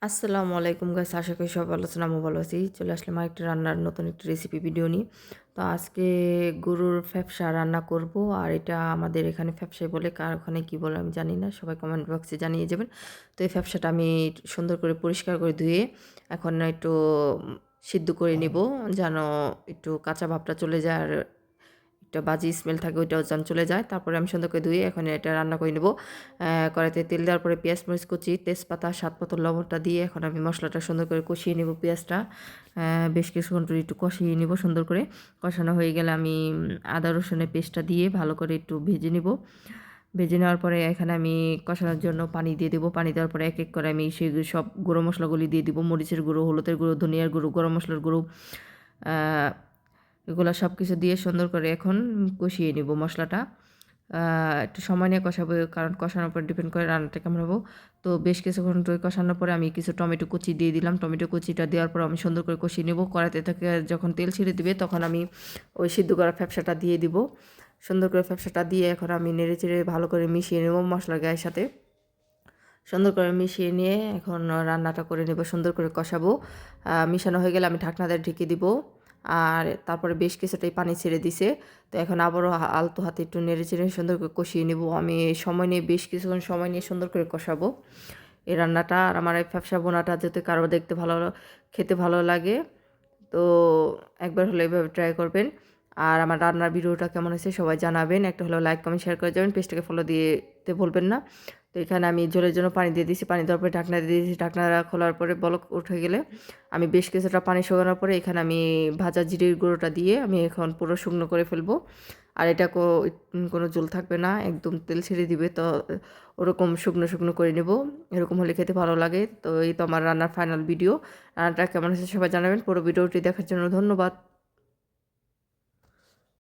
আসসালামু আলাইকুম গাইস, আশা করি সবাই ভালো আছেন। আমিও ভালো আছি। চলে আসলাম আরেকটা রান্নার নতুন একটা রেসিপি ভিডিও নিয়ে। তো আজকে গরুর ফ্যাপসা রান্না করব। আর এটা আমাদের এখানে ফ্যাপসাই বলে, কার ওখানে কী বলে আমি জানি না, সবাই কমেন্ট বক্সে জানিয়ে যাবেন। তো এই ফ্যাপসাটা আমি সুন্দর করে পরিষ্কার করে ধুয়ে এখন একটু সিদ্ধ করে নিব, যেন একটু কাঁচা ভাবটা চলে যায় আর একটা বাজে স্মেল থাকে ওইটাও যেন চলে যায়। তারপরে আমি সুন্দর করে ধুয়ে এখন এটা রান্না করে নেব। কড়াইতে তেল দেওয়ার পরে পেঁয়াজ মরিচ কুচি, তেজপাতা, স্বাদ মতো লবণটা দিয়ে এখন আমি মশলাটা সুন্দর করে কষিয়ে নেব। পেঁয়াজটা বেশ কিছুক্ষণ ধরে একটু কষিয়ে নেব সুন্দর করে। কষানো হয়ে গেলে আমি আদা রসুনের পেস্টটা দিয়ে ভালো করে একটু ভেজে নেব। ভেজে নেওয়ার পরে এখানে আমি কষানোর জন্য পানি দিয়ে দেবো। পানি দেওয়ার পরে এক এক করে আমি সেই সব গুঁড়ো মশলাগুলি দিয়ে দিব। মরিচের গুঁড়ো, হলুদের গুঁড়ো, ধনিয়ার গুঁড়ো, গরম মশলার গুঁড়ো, এগুলো সব কিছু দিয়ে সুন্দর করে এখন কষিয়ে নিব মশলাটা। একটু সময় নিয়ে কষাবো, কারণ কষানোর উপর ডিপেন্ড করে রান্নাটা কেমন হবো। তো বেশ কিছুক্ষণ ধরে কষানোর পরে আমি কিছু টমেটো কুচি দিয়ে দিলাম। টমেটো কুচিটা দেওয়ার পর আমি সুন্দর করে কষিয়ে নেব। কড়াইতে থেকে যখন তেল ছেড়ে দিবে তখন আমি ওই সিদ্ধ করা ফ্যাপসাটা দিয়ে দিব। সুন্দর করে ফ্যাপসাটা দিয়ে এখন আমি নেড়ে চেড়ে ভালো করে মিশিয়ে নেব মশলার গায়ের সাথে। সুন্দর করে মিশিয়ে নিয়ে এখন রান্নাটা করে নেব, সুন্দর করে কষাবো। মিশানো হয়ে গেলে আমি ঢাকনা দিয়ে ঢেকে দিব। আর তারপরে বেশ কিছুটাই পানি ছেড়ে দিছে। তো এখন আবারও আলতো হাতে একটু নেড়ে চেড়ে সুন্দর করে কষিয়ে নেব। আমি সময় নিয়ে বেশ কিছুক্ষণ সময় নিয়ে সুন্দর করে কষাবো এই রান্নাটা। আর আমার এই ফ্যাপসা বোনাটা যাতে কারো দেখতে ভালো, খেতে ভালো লাগে, তো একবার হলে এভাবে ট্রাই করবেন। আর আমার রান্নার ভিডিওটা কেমন হয়েছে সবাই জানাবেন। একটা হলেও লাইক কমেন্ট শেয়ার করে যাবেন। পেজটাকে ফলো দিতে ভুলবেন না। তো এখানে আমি ঝোলের জন্য পানি দিয়ে দিয়েছি। পানি দেওয়ার পরে ঢাকনা দিয়ে দিয়েছি। ঢাকনা খোলার পরে বলক উঠে গেলে আমি বেশ কিছুটা পানি শুকানোর পরে এখানে আমি ভাজা জিরের গুঁড়োটা দিয়ে আমি এখন পুরো শুকনো করে ফেলবো। আর এটা কোনো ঝোল থাকবে না, একদম তেল ছেড়ে দিবে। তো ওরকম শুকনো শুকনো করে নেব। এরকম হলে খেতে ভালো লাগে। তো এই তো আমার রান্নার ফাইনাল ভিডিও। রান্নাটা কেমন হয়েছে সবাই জানাবেন। পুরো ভিডিওটি দেখার জন্য ধন্যবাদ।